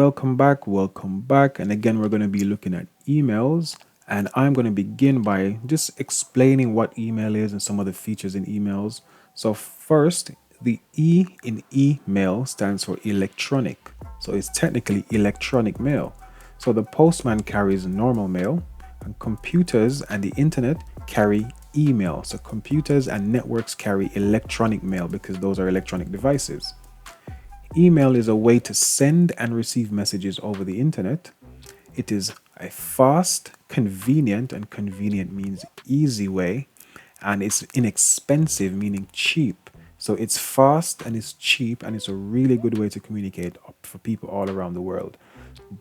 welcome back, welcome back. And again, we're going to be looking at emails. And I'm going to begin by just explaining what email is and some of the features in emails. So, first, the E in email stands for electronic. So, it's technically electronic mail. So, the postman carries normal mail, and computers and the internet carry email. So, computers and networks carry electronic mail because those are electronic devices. Email is a way to send and receive messages over the internet. It is a fast, convenient, and convenient means easy way, and it's inexpensive, meaning cheap. So it's fast and it's cheap, and it's a really good way to communicate for people all around the world.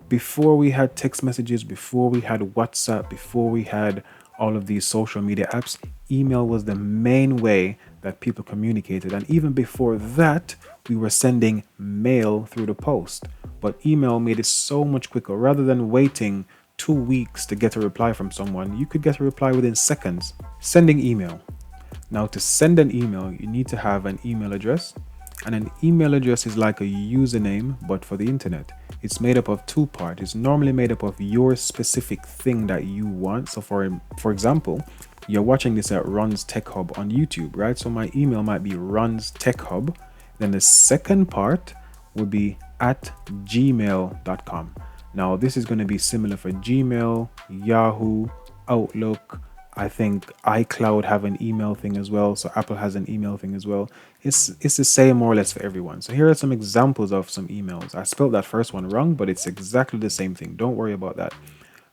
Before we had text messages, before we had WhatsApp, before we had all of these social media apps, email was the main way that people communicated. And even before that, we were sending mail through the post. But email made it so much quicker. Rather than waiting 2 weeks to get a reply from someone, you could get a reply within seconds. Sending email. Now, to send an email, you need to have an email address. And an email address is like a username, but for the internet. It's made up of two parts. It's normally made up of your specific thing that you want. So for example, you're watching this at Ron's Tech Hub on YouTube, right? So my email might be Ron's Tech Hub. Then the second part would be at gmail.com. Now, this is going to be similar for Gmail, Yahoo, Outlook. I think iCloud have an email thing as well. So Apple has an email thing as well. It's the same more or less for everyone. So here are some examples of some emails. I spelled that first one wrong, but it's exactly the same thing. Don't worry about that.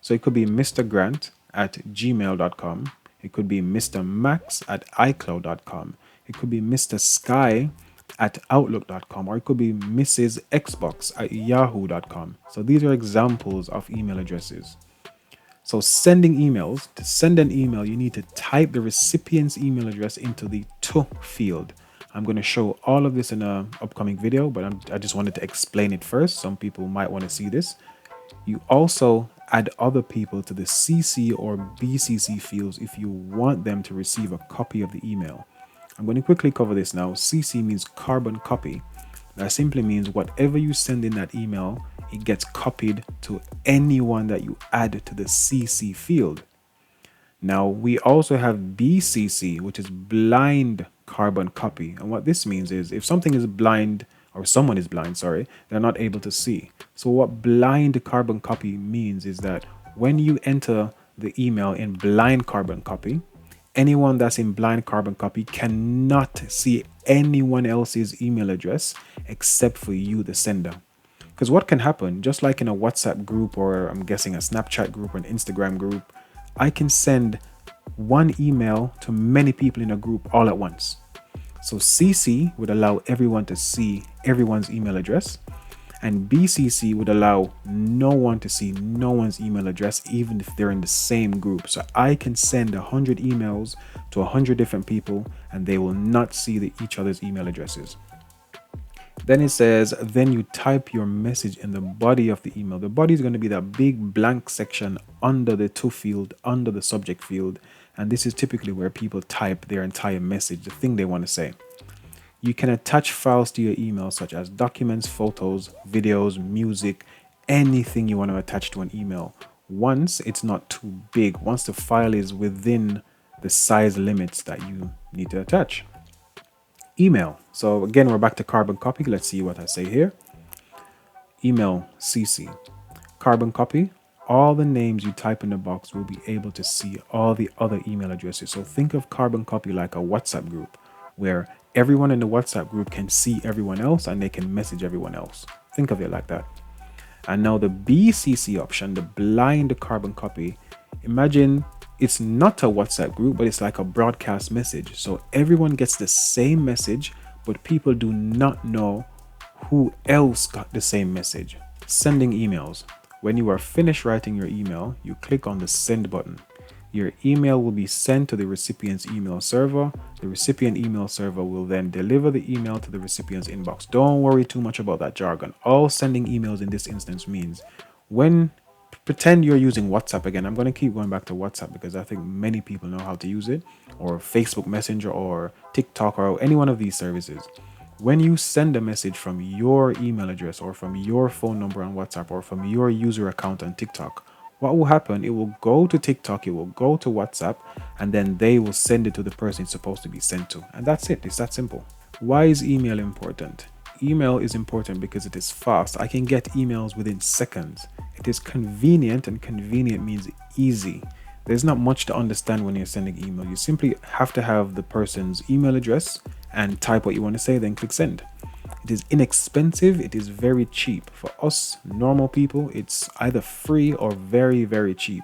So it could be Mr. Grant at gmail.com. It could be Mr. Max at iCloud.com. It could be Mr. Sky at outlook.com, or it could be Mrs. Xbox at yahoo.com. So these are examples of email addresses. So sending emails, to send an email, you need to type the recipient's email address into the to field. I'm going to show all of this in an upcoming video, but I just wanted to explain it first. Some people might want to see this. You also add other people to the CC or BCC fields if you want them to receive a copy of the email. I'm going to quickly cover this now. CC means carbon copy. That simply means whatever you send in that email, it gets copied to anyone that you add to the CC field. Now, we also have BCC, which is blind carbon copy. And what this means is if something is blind, or someone is blind, they're not able to see. So what blind carbon copy means is that when you enter the email in blind carbon copy, anyone that's in blind carbon copy cannot see anyone else's email address except for you, the sender. Because what can happen, just like in a WhatsApp group, or I'm guessing a Snapchat group or an Instagram group, I can send one email to many people in a group all at once. So CC would allow everyone to see everyone's email address, and BCC would allow no one to see no one's email address, even if they're in the same group. So I can send 100 emails to 100 different people, and they will not see each other's email addresses. Then it says, then you type your message in the body of the email. The body is going to be that big blank section under the to field, under the subject field. And this is typically where people type their entire message, the thing they want to say. You can attach files to your email, such as documents, photos, videos, music, anything you want to attach to an email. Once it's not too big, once the file is within the size limits that you need to attach. Email. So again, we're back to carbon copy. Let's see what I say here. Email CC. Carbon copy. All the names you type in the box will be able to see all the other email addresses. So think of carbon copy like a WhatsApp group, where everyone in the WhatsApp group can see everyone else and they can message everyone else. Think of it like that. And now the BCC option, the blind carbon copy, imagine it's not a WhatsApp group, but it's like a broadcast message. So everyone gets the same message, but people do not know who else got the same message. Sending emails. When you are finished writing your email, you click on the send button. Your email will be sent to the recipient's email server. The recipient email server will then deliver the email to the recipient's inbox. Don't worry too much about that jargon. All sending emails in this instance means pretend you're using WhatsApp again. I'm going to keep going back to WhatsApp because I think many people know how to use it, or Facebook Messenger or TikTok or any one of these services. When you send a message from your email address or from your phone number on WhatsApp or from your user account on TikTok, what will happen? It will go to TikTok, it will go to WhatsApp, and then they will send it to the person it's supposed to be sent to. And that's it. It's that simple. Why is email important? Email is important because it is fast. I can get emails within seconds. It is convenient, and convenient means easy. There's not much to understand when you're sending email. You simply have to have the person's email address and type what you want to say, then click send. It is inexpensive, it is very cheap. For us normal people, it's either free or very, very cheap.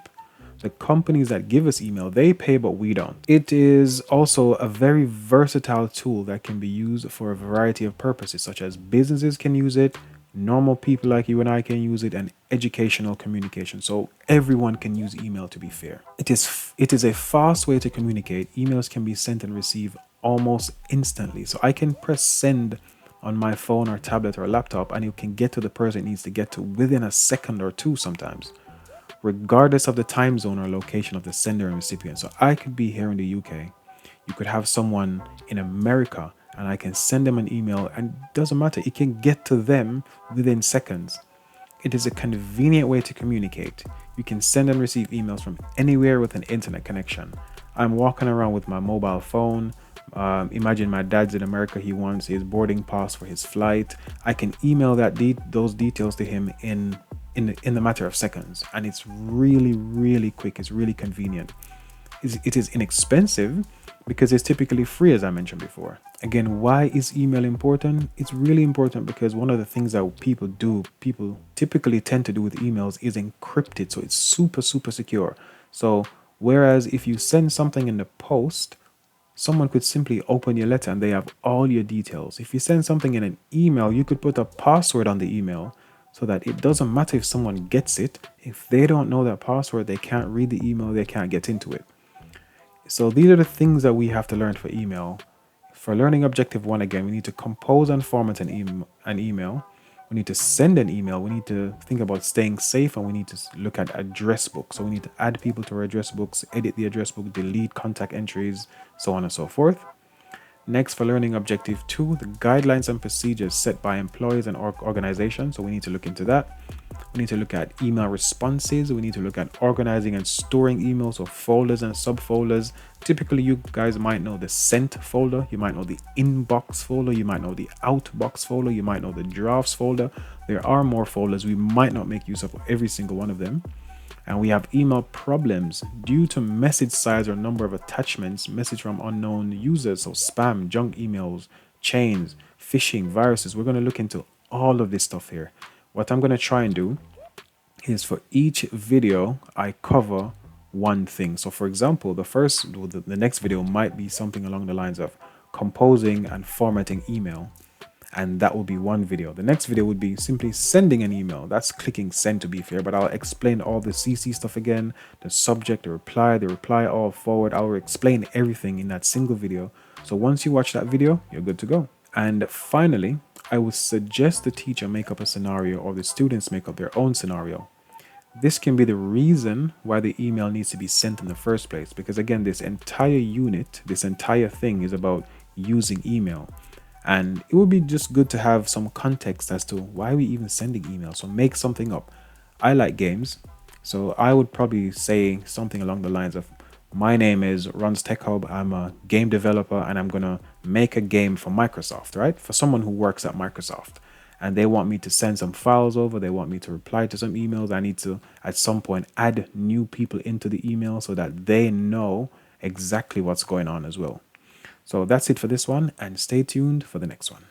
The companies that give us email, they pay, but we don't. It is also a very versatile tool that can be used for a variety of purposes, such as businesses can use it, normal people like you and I can use it, and educational communication. So everyone can use email, to be fair. It is a fast way to communicate. Emails can be sent and received almost instantly. So I can press send on my phone or tablet or laptop, and it can get to the person it needs to get to within a second or two sometimes, regardless of the time zone or location of the sender and recipient. So I could be here in the UK. You could have someone in America, and I can send them an email, and it doesn't matter. It can get to them within seconds. It is a convenient way to communicate. You can send and receive emails from anywhere with an internet connection. I'm walking around with my mobile phone. Imagine my dad's in America. He wants his boarding pass for his flight. I can email those details to him in the matter of seconds, and it's really, really quick. It's really convenient. It is inexpensive because it's typically free, as I mentioned before. Again, why is email important? It's really important because one of the things that people typically tend to do with emails is encrypt it, so it's super, super secure. So whereas if you send something in the post, someone could simply open your letter and they have all your details. If you send something in an email, you could put a password on the email so that it doesn't matter if someone gets it. If they don't know that password, they can't read the email, they can't get into it. So these are the things that we have to learn for email. For learning objective 1, again, we need to compose and format an email. We need to send an email. We need to think about staying safe, and we need to look at address books. So we need to add people to our address books, edit the address book, delete contact entries, so on and so forth. Next, for learning objective 2, the guidelines and procedures set by employees and organizations. So we need to look into that. We need to look at email responses. We need to look at organizing and storing emails or folders and subfolders. Typically, you guys might know the sent folder. You might know the inbox folder. You might know the outbox folder. You might know the drafts folder. There are more folders. We might not make use of every single one of them. And we have email problems due to message size or number of attachments, message from unknown users, so spam, junk emails, chains, phishing, viruses. We're going to look into all of this stuff here. What I'm going to try and do is for each video, I cover one thing. So for example, the next video might be something along the lines of composing and formatting email. And that will be one video. The next video would be simply sending an email. That's clicking send, to be fair, but I'll explain all the CC stuff again, the subject, the reply all forward. I'll explain everything in that single video. So once you watch that video, you're good to go. And finally, I would suggest the teacher make up a scenario or the students make up their own scenario. This can be the reason why the email needs to be sent in the first place, because again, this entire unit, this entire thing is about using email. And it would be just good to have some context as to why we even sending emails. So make something up. I like games, so I would probably say something along the lines of, my name is Ron's Tech Hub. I'm a game developer and I'm gonna make a game for Microsoft, right? For someone who works at Microsoft. And they want me to send some files over. They want me to reply to some emails. I need to, at some point, add new people into the email so that they know exactly what's going on as well. So that's it for this one, and stay tuned for the next one.